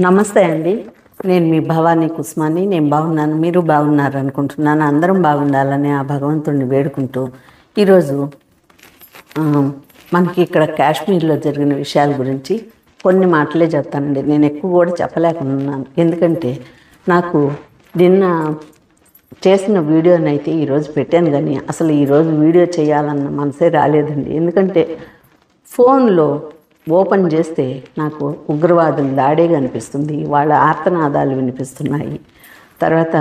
నమస్తే అండి. నేను మీ భవానీ కుస్మాని. నేను బాగున్నాను, మీరు బాగున్నారు అనుకుంటున్నాను. అందరం బాగుండాలని ఆ భగవంతుడిని వేడుకుంటూ ఈరోజు మనకి ఇక్కడ కాశ్మీర్లో జరిగిన విషయాల గురించి కొన్ని మాటలే చెప్తానండి. నేను ఎక్కువ కూడా చెప్పలేకున్నాను, ఎందుకంటే నాకు నిన్న చేసిన వీడియోనైతే ఈరోజు పెట్టాను, కానీ అసలు ఈరోజు వీడియో చేయాలన్న మనసే రాలేదండి. ఎందుకంటే ఫోన్లో ఓపెన్ చేస్తే నాకు ఉగ్రవాదుల దాడే కనిపిస్తుంది, వాళ్ళ ఆర్తనాదాలు వినిపిస్తున్నాయి. తర్వాత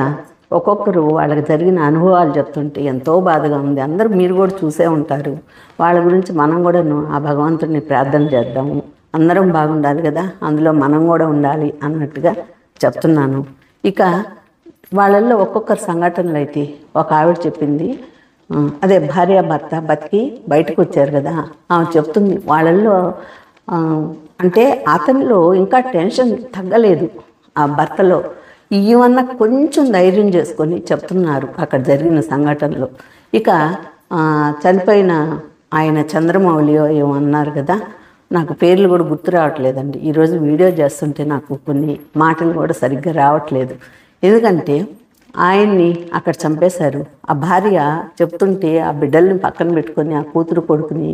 ఒక్కొక్కరు వాళ్ళకి జరిగిన అనుభవాలు చెప్తుంటే ఎంతో బాధగా ఉంది. అందరూ మీరు కూడా చూసే ఉంటారు. వాళ్ళ గురించి మనం కూడాను ఆ భగవంతుడిని ప్రార్థన చేద్దాము, అందరం బాగుండాలి కదా, అందులో మనం కూడా ఉండాలి అన్నట్టుగా చెప్తున్నాను. ఇక వాళ్ళల్లో ఒక్కొక్కరు సంఘటనలు అయితే ఒక ఆవిడ చెప్పింది, అదే భార్యాభర్త బతికి బయటకు వచ్చారు కదా, ఆమె చెప్తుంది వాళ్ళల్లో అంటే అతనిలో ఇంకా టెన్షన్ తగ్గలేదు ఆ భర్తలో. ఈవన్న కొంచెం ధైర్యం చేసుకొని చెప్తున్నారు అక్కడ జరిగిన సంఘటనలో. ఇక చనిపోయిన ఆయన చంద్రమౌళియో ఏమన్నారు కదా, నాకు పేర్లు కూడా గుర్తు రావట్లేదండి. ఈరోజు వీడియో చేస్తుంటే నాకు కొన్ని మాటలు కూడా సరిగ్గా రావట్లేదు, ఎందుకంటే ఆయన్ని అక్కడ చంపేశారు. ఆ భార్య చెప్తుంటే ఆ బిడ్డల్ని పక్కన పెట్టుకొని ఆ కూతురు కొడుకుని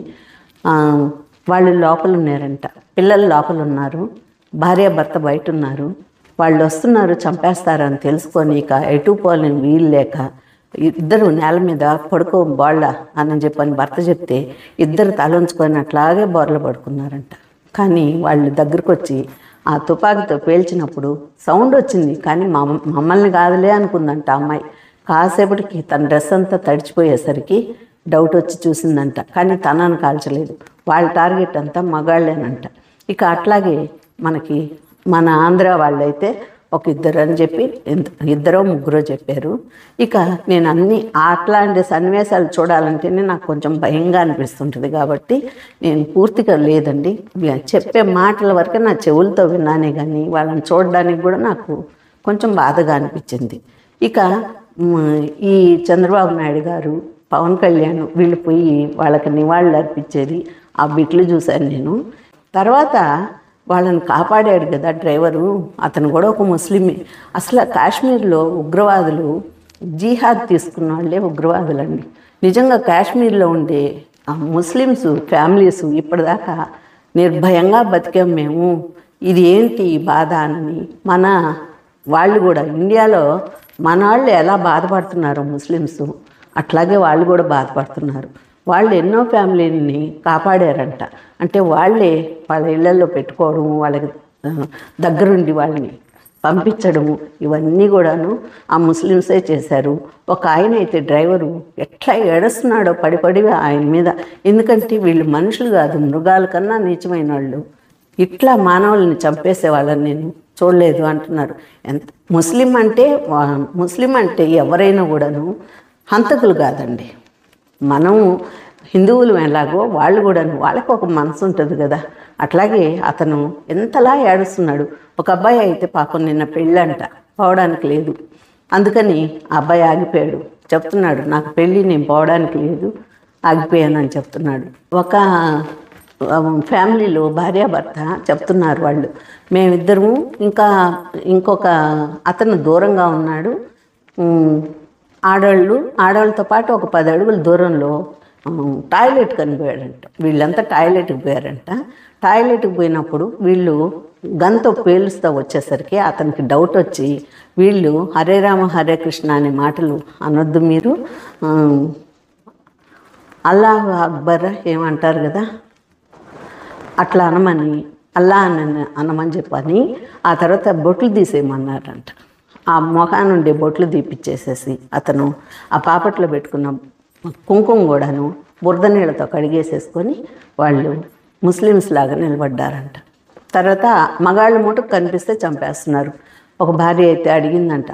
వాళ్ళు లోపల ఉన్నారంట, పిల్లలు లోపల ఉన్నారు, భార్యాభర్త బయట ఉన్నారు. వాళ్ళు వస్తున్నారు చంపేస్తారని తెలుసుకొని ఇక ఎటు పోలేని వీలు లేక ఇద్దరు నేల మీద పడుకో బోళ్ళ అని చెప్పని భర్త చెప్తే ఇద్దరు తలంచుకొని అట్లాగే బోర్ల పడుకున్నారంట. కానీ వాళ్ళు దగ్గరకు వచ్చి ఆ తుపాకీతో పేల్చినప్పుడు సౌండ్ వచ్చింది, కానీ మమ్మల్ని కాదులే అనుకుందంట అమ్మాయి. కాసేపటికి తన డ్రెస్ అంతా తడిచిపోయేసరికి డౌట్ వచ్చి చూసిందంట, కానీ తనను కాల్చలేదు. వాళ్ళ టార్గెట్ అంతా మగాళ్ళేనంట. ఇక అట్లాగే మన ఆంధ్ర వాళ్ళైతే ఒక ఇద్దరు అని చెప్పి ఇద్దరో ముగ్గురో చెప్పారు. ఇక నేను అట్లాంటి సన్నివేశాలు చూడాలంటేనే నాకు కొంచెం భయంగా అనిపిస్తుంటుంది, కాబట్టి నేను పూర్తిగా లేదండి, చెప్పే మాటల వరకే నా చెవులతో విన్నానే కానీ వాళ్ళని చూడడానికి కూడా నాకు కొంచెం బాధగా అనిపించింది. ఇక ఈ చంద్రబాబు నాయుడు గారు, పవన్ కళ్యాణ్ వీళ్ళు పోయి వాళ్ళకి నివాళులు అర్పించేది ఆ బిట్లు చూశాను నేను. తర్వాత వాళ్ళని కాపాడాడు కదా డ్రైవరు, అతను కూడా ఒక ముస్లిమే. అసలు కాశ్మీర్లో ఉగ్రవాదులు జిహాద్ తీసుకున్న వాళ్ళే ఉగ్రవాదులండి. నిజంగా కాశ్మీర్లో ఉండే ముస్లిమ్స్ ఫ్యామిలీస్ ఇప్పటిదాకా నిర్భయంగా బతికాం మేము, ఇది ఏంటి బాధ అని మన వాళ్ళు కూడా ఇండియాలో మన వాళ్ళు ఎలా బాధపడుతున్నారు ముస్లిమ్స్, అట్లాగే వాళ్ళు కూడా బాధపడుతున్నారు. వాళ్ళు ఎన్నో ఫ్యామిలీని కాపాడారంట. అంటే వాళ్ళే వాళ్ళ ఇళ్లలో పెట్టుకోవడం, వాళ్ళకి దగ్గరుండి వాళ్ళని పంపించడము, ఇవన్నీ కూడాను ఆ ముస్లిమ్సే చేశారు. ఒక ఆయన అయితే డ్రైవరు ఎట్లా ఏడుస్తున్నాడో పడి ఆయన మీద, ఎందుకంటే వీళ్ళు మనుషులు కాదు, మృగాల కన్నా నీచమైన వాళ్ళు. ఇట్లా మానవుల్ని చంపేసే వాళ్ళని నేను చూడలేదు అంటున్నారు. ముస్లిం అంటే ఎవరైనా కూడాను హంతకులు కాదండి. మనం హిందువులు ఎలాగో వాళ్ళు కూడాను, వాళ్ళకు ఒక మనసు ఉంటుంది కదా, అట్లాగే అతను ఎంతలా ఏడుస్తున్నాడు. ఒక అబ్బాయి అయితే పాపం నిన్న పెళ్ళంట, పోవడానికి లేదు, అందుకని ఆ అబ్బాయి ఆగిపోయాడు. చెప్తున్నాడు, నాకు పెళ్ళి, నేను పోవడానికి లేదు, ఆగిపోయానని చెప్తున్నాడు. ఒక ఫ్యామిలీలో భార్యాభర్త చెప్తున్నారు వాళ్ళు, మేమిద్దరము ఇంకొక అతను దూరంగా ఉన్నాడు, ఆడవాళ్ళతో పాటు ఒక 10 అడుగుల దూరంలో టాయిలెట్ కనిపోయాడంట. వీళ్ళంతా టాయిలెట్కి పోయారంట. టాయిలెట్కి పోయినప్పుడు వీళ్ళు గన్తో పేలుస్తూ వచ్చేసరికి అతనికి డౌట్ వచ్చి, వీళ్ళు హరే రామ హరే కృష్ణ అనే మాటలు అనొద్దు మీరు, అల్లాహ్ అక్బర్ ఏమంటారు కదా, అట్లా అనమని అల్లా అనమని చెప్పని ఆ తర్వాత బొట్లు తీసేయమన్నారంట. ఆ మొఖాన్ని ఉండే బొట్లు తీపిచ్చేసేసి అతను ఆ పాపట్లో పెట్టుకున్న కుంకుమ కూడాను బురద నీళ్ళతో కడిగేసేసుకొని వాళ్ళు ముస్లిమ్స్ లాగా నిలబడ్డారంట. తర్వాత మగాళ్ళు మూటకు కనిపిస్తే చంపేస్తున్నారు. ఒక భార్య అయితే అడిగిందంట,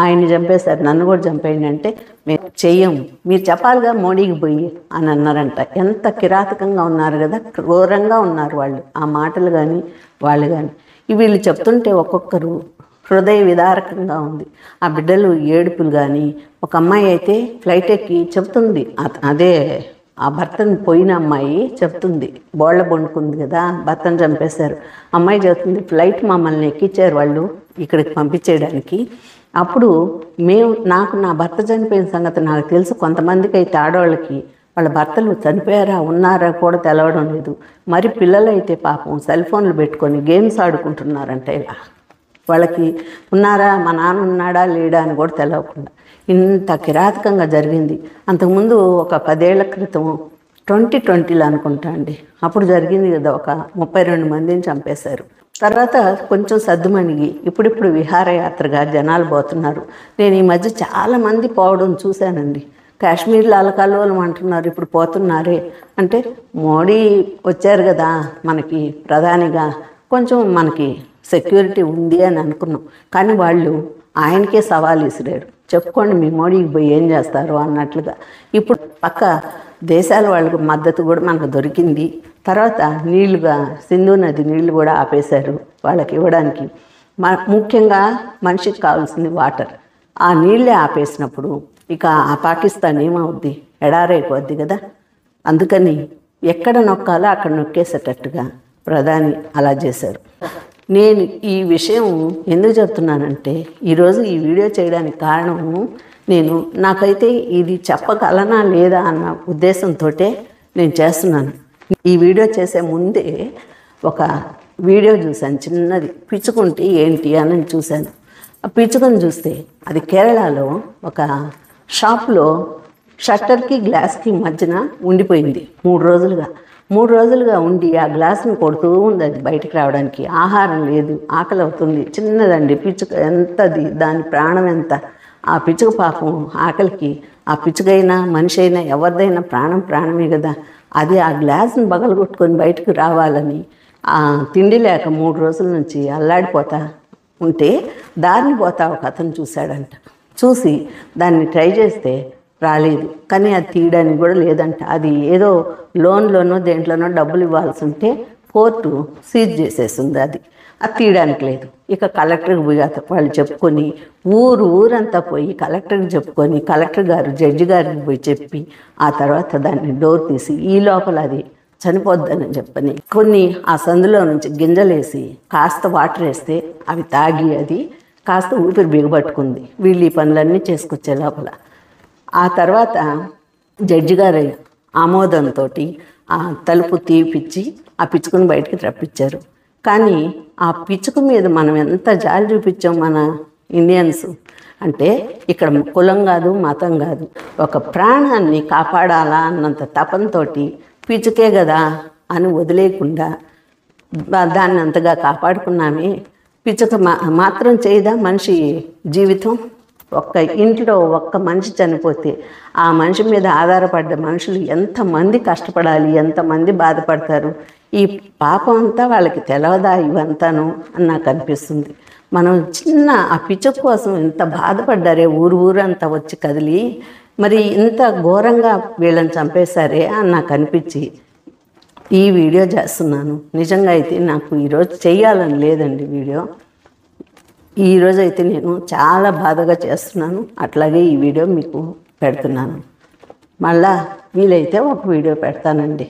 ఆయన్ని చంపేశారు, నన్ను కూడా చంపేయండి అంటే, మేము చెయ్యం, మీరు చెప్పాలిగా మోడీకి పోయి అని అన్నారంట. ఎంత కిరాతకంగా ఉన్నారు కదా, క్రూరంగా ఉన్నారు వాళ్ళు, ఆ మాటలు కానీ వాళ్ళు కానీ. వీళ్ళు చెప్తుంటే ఒక్కొక్కరు హృదయ విదారకంగా ఉంది. ఆ బిడ్డలు ఏడుపులు కానీ, ఒక అమ్మాయి అయితే ఫ్లైట్ ఎక్కి చెప్తుంది, అదే ఆ భర్తను పోయిన అమ్మాయి చెప్తుంది, బోళ్ళ బొండుకుంది కదా, భర్తను చంపేశారు. అమ్మాయి చెప్తుంది, ఫ్లైట్ మమ్మల్ని ఎక్కించారు వాళ్ళు ఇక్కడికి పంపించేయడానికి. అప్పుడు నాకు నా భర్త చనిపోయిన సంగతి నాకు తెలుసు. కొంతమందికి అయితే ఆడవాళ్ళకి వాళ్ళ భర్తలు చనిపోయారా ఉన్నారా కూడా తెలవడం లేదు. మరి పిల్లలైతే పాపం సెల్ ఫోన్లు పెట్టుకొని గేమ్స్ ఆడుకుంటున్నారంటే ఇలా వాళ్ళకి ఉన్నారా, మా నాన్న ఉన్నాడా లేడా అని కూడా తెలవకుండా ఇంత కిరాతకంగా జరిగింది. అంతకుముందు ఒక 10 ఏళ్ల క్రితం 2020లో అనుకుంటా అండి, అప్పుడు జరిగింది కదా, ఒక 32 మందిని చంపేశారు. తర్వాత కొంచెం సద్దుమణిగి ఇప్పుడిప్పుడు విహారయాత్రగా జనాలు పోతున్నారు. నేను ఈ మధ్య చాలామంది పోవడం చూశానండి. కాశ్మీర్లో అలకల్లోలం అంటున్నారు, ఇప్పుడు పోతున్నారే అంటే మోడీ వచ్చారు కదా మనకి ప్రధానిగా, కొంచెం మనకి సెక్యూరిటీ ఉంది అని అనుకున్నాం. కానీ వాళ్ళు ఆయనకే సవాల్ విసిరారు, చెప్పుకోండి మీ మోడీకి పోయి ఏం చేస్తారు అన్నట్లుగా. ఇప్పుడు పక్క దేశాల వాళ్ళకి మద్దతు కూడా మనకు దొరికింది. తర్వాత నీళ్లుగా సింధు నది నీళ్లు కూడా ఆపేశారు వాళ్ళకి ఇవ్వడానికి. ముఖ్యంగా మనిషికి కావాల్సింది వాటర్. ఆ నీళ్ళే ఆపేసినప్పుడు ఇక ఆ పాకిస్తాన్ ఏమవుద్ది, ఎడారైపోద్ది కదా. అందుకని ఎక్కడ నొక్కాలో అక్కడ నొక్కేసేటట్టుగా ప్రధాని అలా చేశారు. నేను ఈ విషయం ఎందుకు చెప్తున్నానంటే, ఈరోజు ఈ వీడియో చేయడానికి కారణము, నాకైతే ఇది చెప్పగలనా లేదా అన్న ఉద్దేశంతో నేను చేస్తున్నాను. ఈ వీడియో చేసే ముందే ఒక వీడియో చూశాను, చిన్నది, పిచ్చుకుంటే ఏంటి అని చూశాను. ఆ పిచ్చుకను చూస్తే అది కేరళలో ఒక షాప్లో షట్టర్కి గ్లాస్కి మధ్యన ఉండిపోయింది 3 రోజులుగా ఉండి ఆ గ్లాసుని కొడుతూ ఉంది. అది బయటికి రావడానికి ఆహారం లేదు, ఆకలి అవుతుంది. చిన్నదండి పిచ్చుక, ఎంతది, దాని ప్రాణం ఎంత. ఆ పిచ్చుక పాపం ఆకలికి, ఆ పిచ్చుకైనా మనిషి అయినా ఎవరిదైనా ప్రాణమే కదా. అది ఆ గ్లాసుని పగలగొట్టుకొని బయటకు రావాలని తిండి లేక 3 రోజుల నుంచి అల్లాడిపోతా ఉంటే దారిని పోతా ఒక అతను చూశాడంట. చూసి దాన్ని ట్రై చేస్తే రాలేదు, కానీ అది తీయడానికి కూడా లేదంట. అది ఏదో లోన్లోనో దేంట్లోనో డబ్బులు ఇవ్వాల్సి ఉంటే కోర్టు సీజ్ చేసేసింది, అది తీయడానికి లేదు. ఇక కలెక్టర్కి పోయి వాళ్ళు చెప్పుకొని ఊరంతా పోయి కలెక్టర్కి చెప్పుకొని, కలెక్టర్ గారు జడ్జి గారికి పోయి చెప్పి ఆ తర్వాత దాన్ని డోర్ తీసి ఈ లోపల అది చనిపోద్దని చెప్పని కొన్ని ఆ సందులో నుంచి గింజలేసి కాస్త వాటర్ వేస్తే అవి తాగి అది కాస్త ఊపిరి బిగబట్టుకుంది. వీళ్ళు ఈ పనులన్నీ చేసుకొచ్చే లోపల ఆ తర్వాత జడ్జి గారు ఆమోదంతో ఆ తలుపు తీపిచ్చి ఆ పిచ్చుకను బయటికి రప్పించారు. కానీ ఆ పిచ్చుక మీద మనం ఎంత జాలి చూపించాం మన ఇండియన్స్ అంటే, ఇక్కడ కులం కాదు మతం కాదు, ఒక ప్రాణాన్ని కాపాడాలా అన్నంత తపంతోటి పిచ్చుకే కదా అని వదిలేయకుండా దాన్ని అంతగా కాపాడుకున్నామే. పిచ్చుక మాత్రం చేయదా మనిషి జీవితం? ఒక్క ఇంట్లో ఒక్క మనిషి చనిపోతే ఆ మనిషి మీద ఆధారపడ్డ మనుషులు ఎంతమంది కష్టపడాలి, ఎంతమంది బాధపడతారు. ఈ పాపం అంతా వాళ్ళకి తెలవదా ఇవంతాను అని నాకు అనిపిస్తుంది. మనం చిన్న ఆ పిచ్చుక కోసం ఎంత బాధపడ్డారే, ఊరంతా వచ్చి కదిలి, మరి ఇంత ఘోరంగా వీళ్ళని చంపేశారే అని నాకు అనిపించి ఈ వీడియో చేస్తున్నాను. నిజంగా అయితే నాకు ఈరోజు చేయాలని లేదండి వీడియో. ఈరోజు అయితే నేను చాలా బాధగా చేస్తున్నాను, అట్లాగే ఈ వీడియో మీకు పెడుతున్నాను. మళ్ళా వీలైతే ఒక వీడియో పెడతానండి.